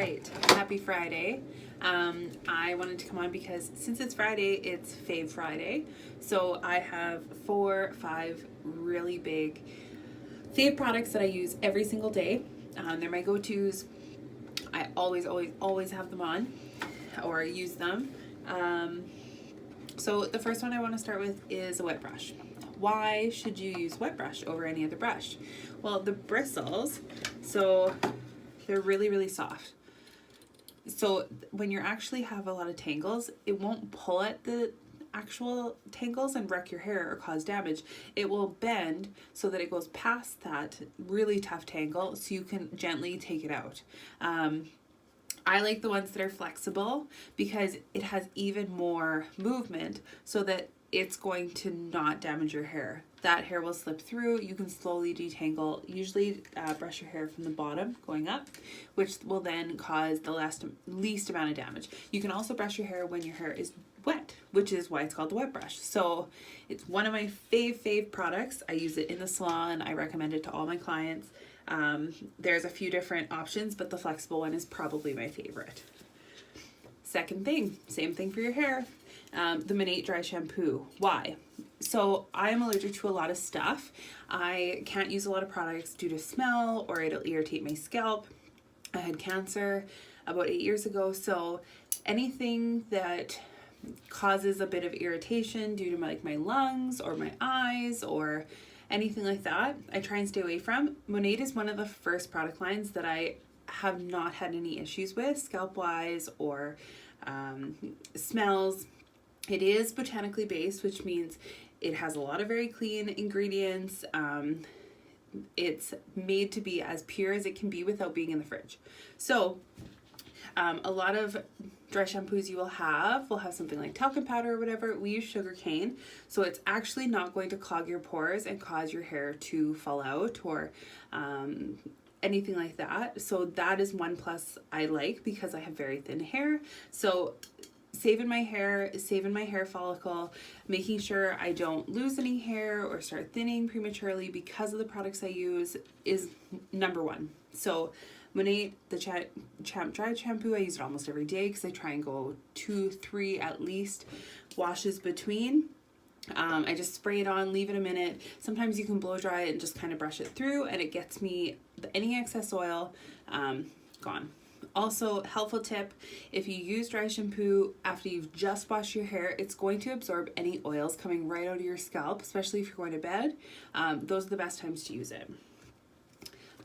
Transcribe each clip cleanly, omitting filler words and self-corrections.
right, happy Friday. I wanted to come on because since it's Friday, it's Fav Friday. So I have 4-5 really big fave products that I use every single day. They're my go-tos. I always have them on or use them. So the first one I want to start with is a wet brush. Why should you use wet brush over any other brush? Well, the bristles, so they're really soft. So when you actually have a lot of tangles, it won't pull at the actual tangles and wreck your hair or cause damage. It will bend so that it goes past that really tough tangle so you can gently take it out. I like the ones that are flexible because it has even more movement so that it's going to not damage your hair. That hair will slip through. You can slowly detangle. Usually brush your hair from the bottom going up, which will then cause the least amount of damage. You can also brush your hair when your hair is wet, which is why it's called the wet brush. So it's one of my fave products. I use it in the salon. I recommend it to all my clients. There's a few different options, but the flexible one is probably my favorite. Second thing, same thing for your hair. The Monate Dry Shampoo. Why? So I am allergic to a lot of stuff. I can't use a lot of products due to smell or it'll irritate my scalp. I had cancer about 8 years ago, so anything that causes a bit of irritation due to my lungs or my eyes or anything like that, I try and stay away from. Monate is one of the first product lines that I have not had any issues with, scalp-wise or smells. It is botanically based, which means it has a lot of very clean ingredients. It's made to be as pure as it can be without being in the fridge. So a lot of dry shampoos you will have something like talcum powder or whatever. We use sugar cane, so it's actually not going to clog your pores and cause your hair to fall out or anything like that. So that is one plus I like because I have very thin hair. So saving my hair follicle, making sure I don't lose any hair or start thinning prematurely because of the products I use is number one. So Monate, the Champ Dry Shampoo, I use it almost every day because I try and go 2-3 at least washes between. I just spray it on, leave it a minute. Sometimes you can blow dry it and just kind of brush it through and it gets me any excess oil gone. Also, helpful tip, if you use dry shampoo after you've just washed your hair, it's going to absorb any oils coming right out of your scalp, especially if you're going to bed. Those are the best times to use it.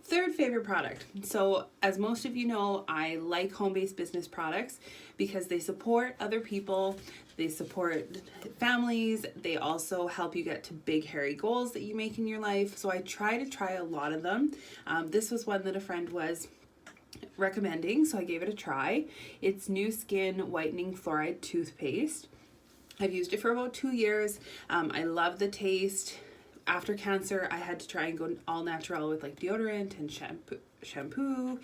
Third favorite product. So as most of you know, I like home-based business products because they support other people, they support families, they also help you get to big hairy goals that you make in your life. So I try a lot of them. This was one that a friend was recommending, so I gave it a try. It's New Skin Whitening Fluoride Toothpaste. I've used it for about 2 years. I love the taste. After cancer, I had to try and go all natural with deodorant and shampoo,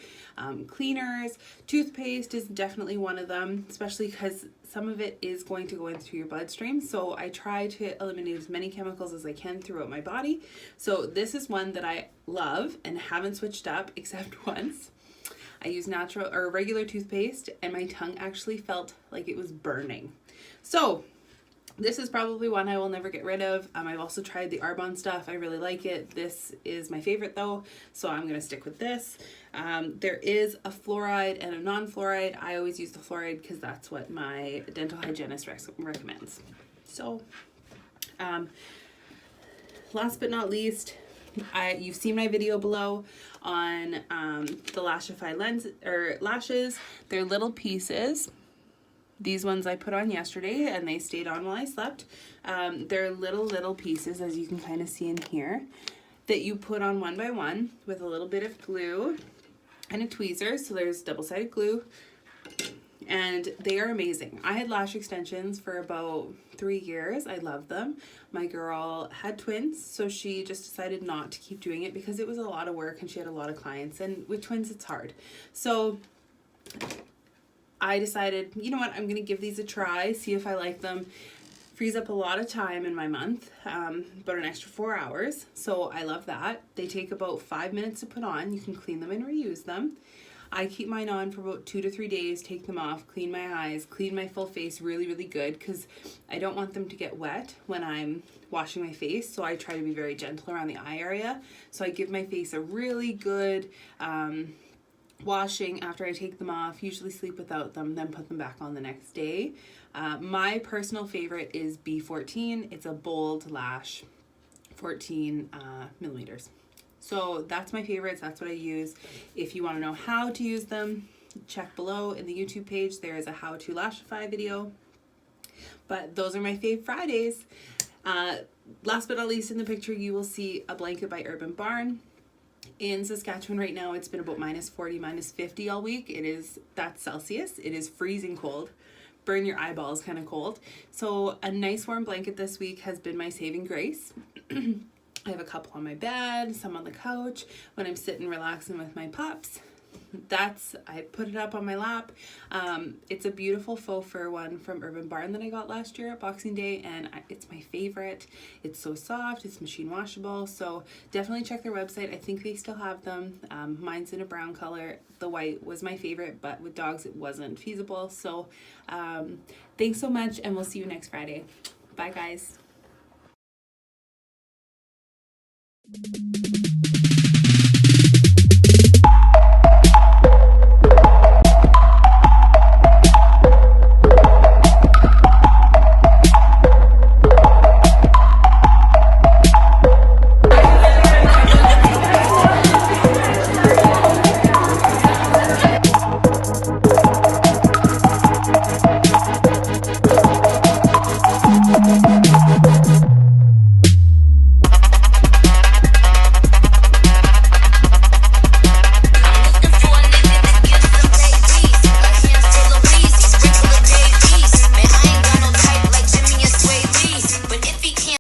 cleaners. Toothpaste is definitely one of them, especially because some of it is going to go into your bloodstream. So I try to eliminate as many chemicals as I can throughout my body. So this is one that I love and haven't switched up except once. I use natural or regular toothpaste and my tongue actually felt like it was burning. So this is probably one I will never get rid of. I've also tried the Arbonne stuff. I really like it. This is my favorite though, so I'm gonna stick with this. There is a fluoride and a non-fluoride. I always use the fluoride because that's what my dental hygienist recommends. So last but not least, you've seen my video below on the Lashify lashes. They're little pieces. These ones I put on yesterday and they stayed on while I slept. They're little pieces, as you can kind of see in here, that you put on one by one with a little bit of glue and a tweezer. So there's double-sided glue and they are amazing. I had lash extensions for about 3 years. I love them. My girl had twins, so she just decided not to keep doing it because it was a lot of work and she had a lot of clients, and with twins it's hard. So I decided, you know what, I'm gonna give these a try, see if I like them. Frees up a lot of time in my month, about an extra 4 hours. So I love that. They take about 5 minutes to put on. You can clean them and reuse them. I keep mine on for about 2 to 3 days, take them off, clean my eyes, clean my full face really, really good, because I don't want them to get wet when I'm washing my face. So I try to be very gentle around the eye area. So I give my face a really good washing after I take them off, usually sleep without them, then put them back on the next day. My personal favorite is B14. It's a bold lash, 14 millimeters. So that's my favorites. That's what I use. If you want to know how to use them, check below in the YouTube page. There is a how to lashify video. But those are my Fav Fridays. Last but not least, in the picture you will see a blanket by Urban Barn. In Saskatchewan right now, it's been about -40, -50 all week. That's Celsius. It is freezing cold. Burn your eyeballs kind of cold. So a nice warm blanket this week has been my saving grace. I have a couple on my bed, some on the couch. When I'm sitting relaxing with my pups, I put it up on my lap. It's a beautiful faux fur one from Urban Barn that I got last year at Boxing Day, and it's my favorite. It's so soft, it's machine washable, so definitely check their website. I think they still have them. Mine's in a brown color. The white was my favorite, but with dogs it wasn't feasible. So thanks so much, and we'll see you next Friday. Bye guys.